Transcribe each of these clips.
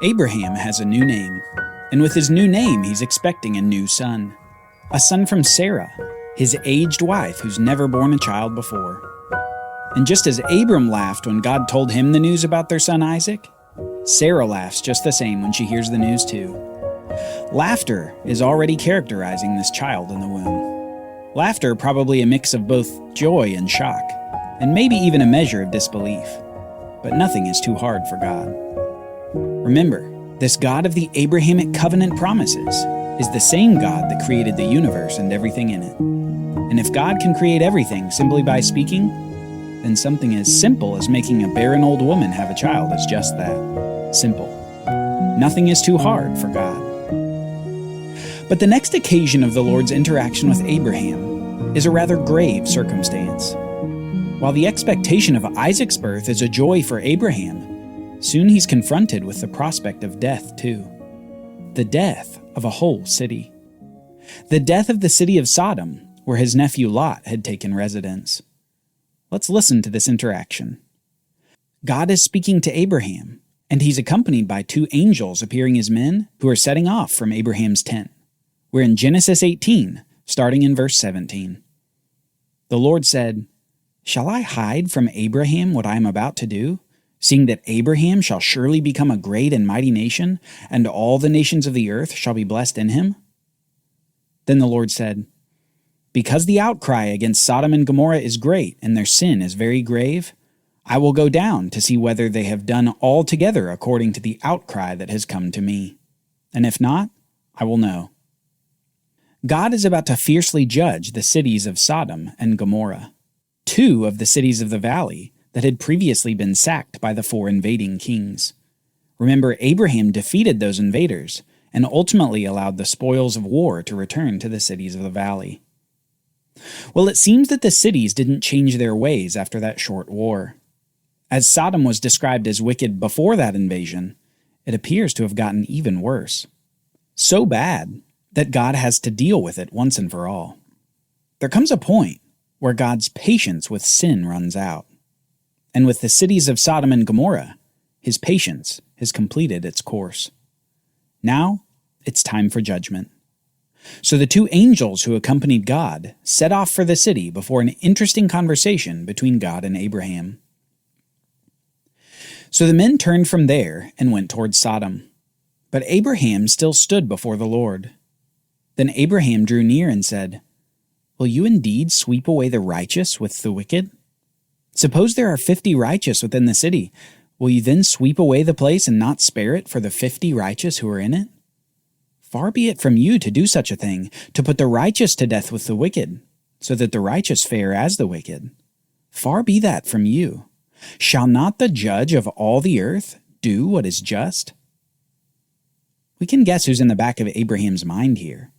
Abraham has a new name, and with his new name, he's expecting a new son. A son from Sarah, his aged wife who's never borne a child before. And just as Abram laughed when God told him the news about their son Isaac, Sarah laughs just the same when she hears the news too. Laughter is already characterizing this child in the womb. Laughter probably a mix of both joy and shock, and maybe even a measure of disbelief. But nothing is too hard for God. Remember, this God of the Abrahamic covenant promises is the same God that created the universe and everything in it. And if God can create everything simply by speaking, then something as simple as making a barren old woman have a child is just that. Simple. Nothing is too hard for God. But the next occasion of the Lord's interaction with Abraham is a rather grave circumstance. While the expectation of Isaac's birth is a joy for Abraham, soon he's confronted with the prospect of death too. The death of a whole city. The death of the city of Sodom, where his nephew Lot had taken residence. Let's listen to this interaction. God is speaking to Abraham, and he's accompanied by two angels appearing as men who are setting off from Abraham's tent. We're in Genesis 18, starting in verse 17. The Lord said, "Shall I hide from Abraham what I am about to do, seeing that Abraham shall surely become a great and mighty nation, and all the nations of the earth shall be blessed in him?" Then the Lord said, "Because the outcry against Sodom and Gomorrah is great, and their sin is very grave, I will go down to see whether they have done altogether according to the outcry that has come to me. And if not, I will know." God is about to fiercely judge the cities of Sodom and Gomorrah, two of the cities of the valley that had previously been sacked by the four invading kings. Remember, Abraham defeated those invaders and ultimately allowed the spoils of war to return to the cities of the valley. Well, it seems that the cities didn't change their ways after that short war. As Sodom was described as wicked before that invasion, it appears to have gotten even worse. So bad that God has to deal with it once and for all. There comes a point where God's patience with sin runs out. And with the cities of Sodom and Gomorrah, his patience has completed its course. Now, it's time for judgment. So the two angels who accompanied God set off for the city before an interesting conversation between God and Abraham. So the men turned from there and went toward Sodom. But Abraham still stood before the Lord. Then Abraham drew near and said, "Will you indeed sweep away the righteous with the wicked? Suppose there are 50 righteous within the city. Will you then sweep away the place and not spare it for the 50 righteous who are in it? Far be it from you to do such a thing, to put the righteous to death with the wicked, so that the righteous fare as the wicked. Far be that from you. Shall not the judge of all the earth do what is just?" We can guess who's in the back of Abraham's mind here.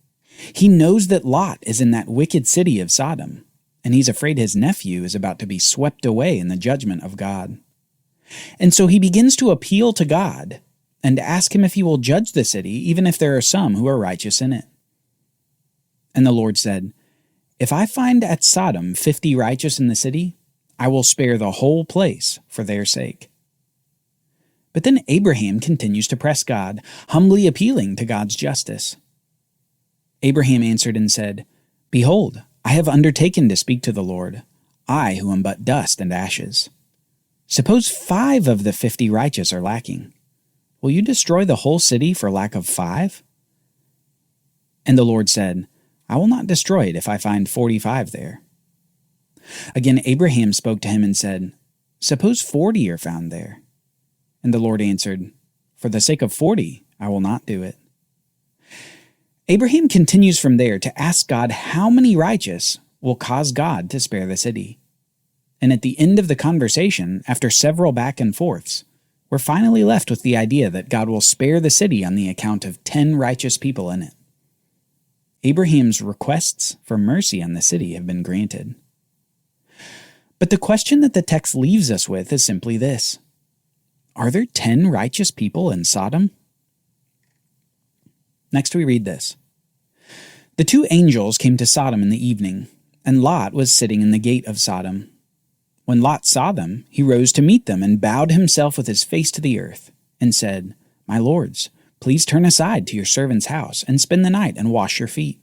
He knows that Lot is in that wicked city of Sodom, and he's afraid his nephew is about to be swept away in the judgment of God. And so he begins to appeal to God and ask him if he will judge the city, even if there are some who are righteous in it. And the Lord said, "If I find at Sodom 50 righteous in the city, I will spare the whole place for their sake." But then Abraham continues to press God, humbly appealing to God's justice. Abraham answered and said, "Behold, I have undertaken to speak to the Lord, I who am but dust and ashes. Suppose 5 of the 50 righteous are lacking. Will you destroy the whole city for lack of 5? And the Lord said, "I will not destroy it if I find 45 there." Again Abraham spoke to him and said, "Suppose 40 are found there." And the Lord answered, "For the sake of 40, I will not do it." Abraham continues from there to ask God how many righteous will cause God to spare the city. And at the end of the conversation, after several back and forths, we're finally left with the idea that God will spare the city on the account of 10 righteous people in it. Abraham's requests for mercy on the city have been granted. But the question that the text leaves us with is simply this: are there 10 righteous people in Sodom? Next we read this. The two angels came to Sodom in the evening, and Lot was sitting in the gate of Sodom. When Lot saw them, he rose to meet them and bowed himself with his face to the earth, and said, "My lords, please turn aside to your servant's house and spend the night and wash your feet.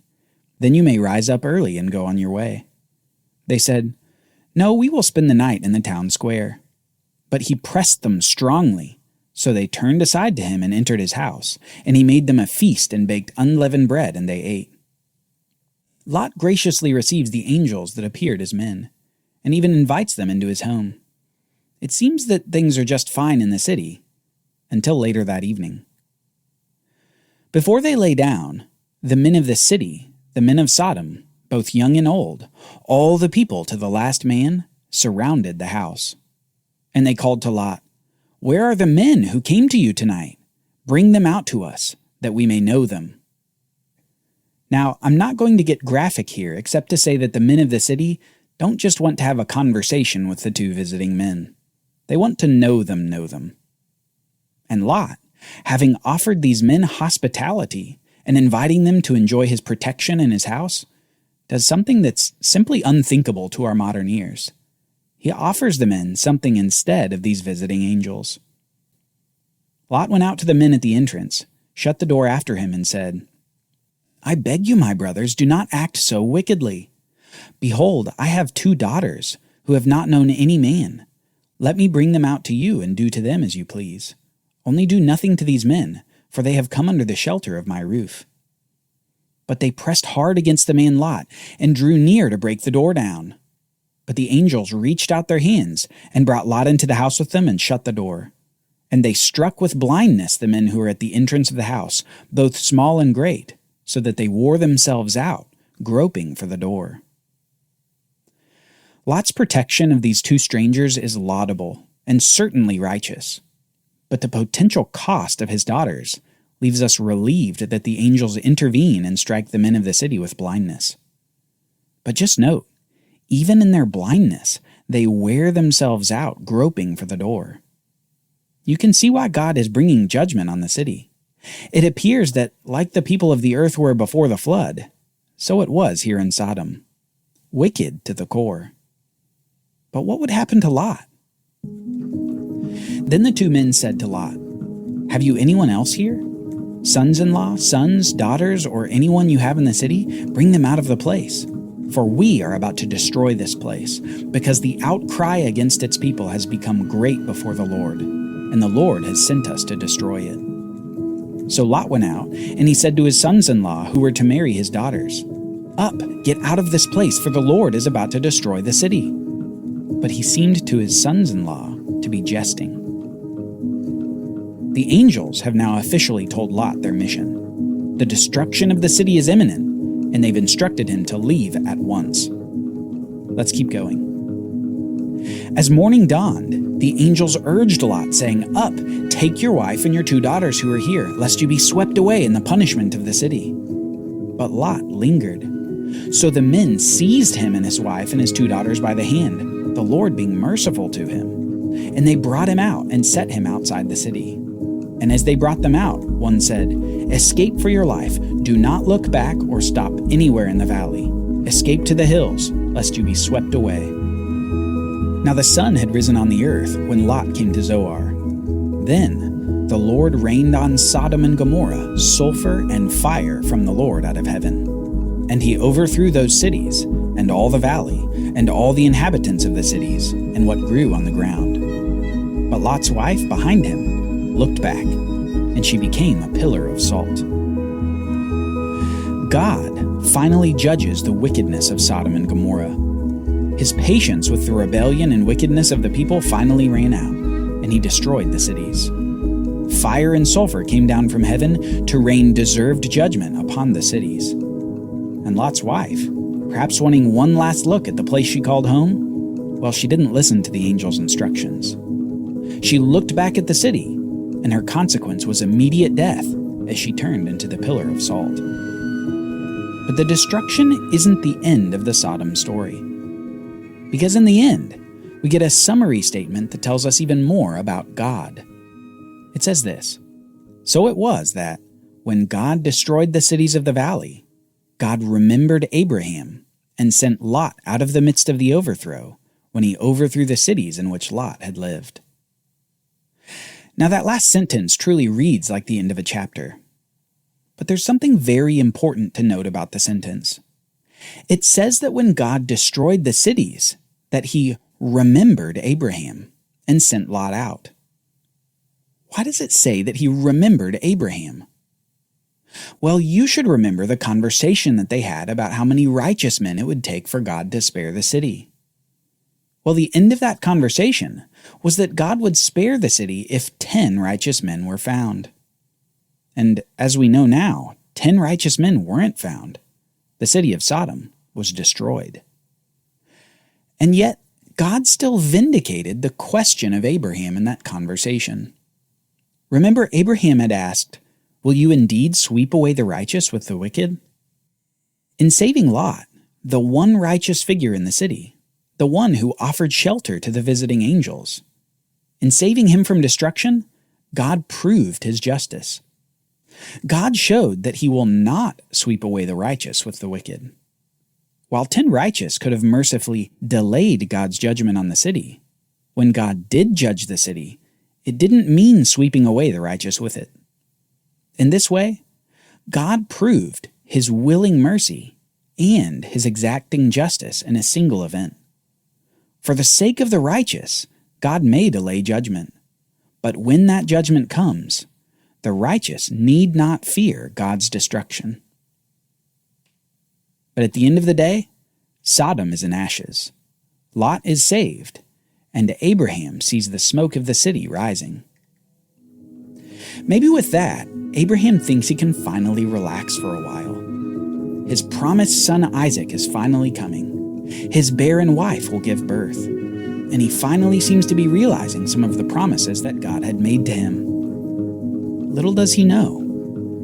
Then you may rise up early and go on your way." They said, "No, we will spend the night in the town square." But he pressed them strongly, so they turned aside to him and entered his house, and he made them a feast and baked unleavened bread, and they ate. Lot graciously receives the angels that appeared as men, and even invites them into his home. It seems that things are just fine in the city, until later that evening. Before they lay down, the men of the city, the men of Sodom, both young and old, all the people to the last man, surrounded the house. And they called to Lot, "Where are the men who came to you tonight? Bring them out to us, that we may know them." Now, I'm not going to get graphic here, except to say that the men of the city don't just want to have a conversation with the two visiting men. They want to know them. And Lot, having offered these men hospitality and inviting them to enjoy his protection in his house, does something that's simply unthinkable to our modern ears. He offers the men something instead of these visiting angels. Lot went out to the men at the entrance, shut the door after him, and said, "I beg you, my brothers, do not act so wickedly. Behold, I have 2 daughters who have not known any man. Let me bring them out to you and do to them as you please. Only do nothing to these men, for they have come under the shelter of my roof." But they pressed hard against the man Lot and drew near to break the door down. But the angels reached out their hands and brought Lot into the house with them and shut the door. And they struck with blindness the men who were at the entrance of the house, both small and great, so that they wore themselves out, groping for the door. Lot's protection of these 2 strangers is laudable and certainly righteous. But the potential cost of his daughters leaves us relieved that the angels intervene and strike the men of the city with blindness. But just note, even in their blindness, they wear themselves out groping for the door. You can see why God is bringing judgment on the city. It appears that, like the people of the earth were before the flood, so it was here in Sodom. Wicked to the core. But what would happen to Lot? Then the 2 men said to Lot, "Have you anyone else here? Sons-in-law, sons, daughters, or anyone you have in the city? Bring them out of the place. For we are about to destroy this place, because the outcry against its people has become great before the Lord, and the Lord has sent us to destroy it." So Lot went out, and he said to his sons-in-law who were to marry his daughters, "Up, get out of this place, for the Lord is about to destroy the city." But he seemed to his sons-in-law to be jesting. The angels have now officially told Lot their mission. The destruction of the city is imminent, and they've instructed him to leave at once. Let's keep going. As morning dawned, the angels urged Lot, saying, "Up, take your wife and your 2 daughters who are here, lest you be swept away in the punishment of the city." But Lot lingered. So the men seized him and his wife and his 2 daughters by the hand, the Lord being merciful to him. And they brought him out and set him outside the city. And as they brought them out, one said, "Escape for your life. Do not look back or stop anywhere in the valley. Escape to the hills, lest you be swept away." Now the sun had risen on the earth when Lot came to Zoar. Then the Lord rained on Sodom and Gomorrah sulfur and fire from the Lord out of heaven. And he overthrew those cities, and all the valley, and all the inhabitants of the cities, and what grew on the ground. But Lot's wife behind him looked back, and she became a pillar of salt. God finally judges the wickedness of Sodom and Gomorrah. His patience with the rebellion and wickedness of the people finally ran out, and he destroyed the cities. Fire and sulfur came down from heaven to rain deserved judgment upon the cities. And Lot's wife, perhaps wanting one last look at the place she called home, well, she didn't listen to the angel's instructions. She looked back at the city, and her consequence was immediate death as she turned into the pillar of salt. But the destruction isn't the end of the Sodom story. Because in the end, we get a summary statement that tells us even more about God. It says this: "So it was that, when God destroyed the cities of the valley, God remembered Abraham and sent Lot out of the midst of the overthrow when he overthrew the cities in which Lot had lived." Now that last sentence truly reads like the end of a chapter. But there's something very important to note about the sentence. It says that when God destroyed the cities, that he remembered Abraham and sent Lot out. Why does it say that he remembered Abraham? Well, you should remember the conversation that they had about how many righteous men it would take for God to spare the city. Well, the end of that conversation was that God would spare the city if 10 righteous men were found. And as we know now, 10 righteous men weren't found. The city of Sodom was destroyed. And yet, God still vindicated the question of Abraham in that conversation. Remember, Abraham had asked, "Will you indeed sweep away the righteous with the wicked?" In saving Lot, the one righteous figure in the city, the one who offered shelter to the visiting angels, in saving him from destruction, God proved his justice. God showed that he will not sweep away the righteous with the wicked. While 10 righteous could have mercifully delayed God's judgment on the city, when God did judge the city, it didn't mean sweeping away the righteous with it. In this way, God proved his willing mercy and his exacting justice in a single event. For the sake of the righteous, God may delay judgment. But when that judgment comes, the righteous need not fear God's destruction. But at the end of the day, Sodom is in ashes, Lot is saved, and Abraham sees the smoke of the city rising. Maybe with that, Abraham thinks he can finally relax for a while. His promised son Isaac is finally coming. His barren wife will give birth. And he finally seems to be realizing some of the promises that God had made to him. Little does he know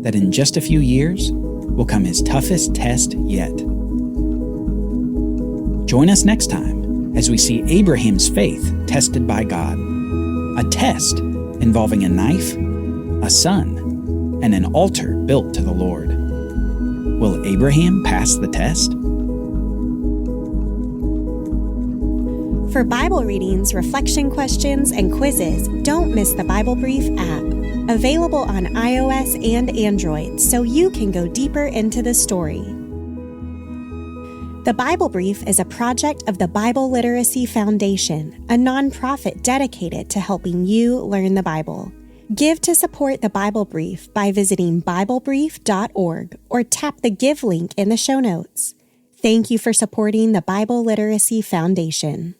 that in just a few years will come his toughest test yet. Join us next time as we see Abraham's faith tested by God. A test involving a knife, a son, and an altar built to the Lord. Will Abraham pass the test? For Bible readings, reflection questions, and quizzes, don't miss the Bible Brief app. Available on iOS and Android, so you can go deeper into the story. The Bible Brief is a project of the Bible Literacy Foundation, a nonprofit dedicated to helping you learn the Bible. Give to support the Bible Brief by visiting BibleBrief.org or tap the Give link in the show notes. Thank you for supporting the Bible Literacy Foundation.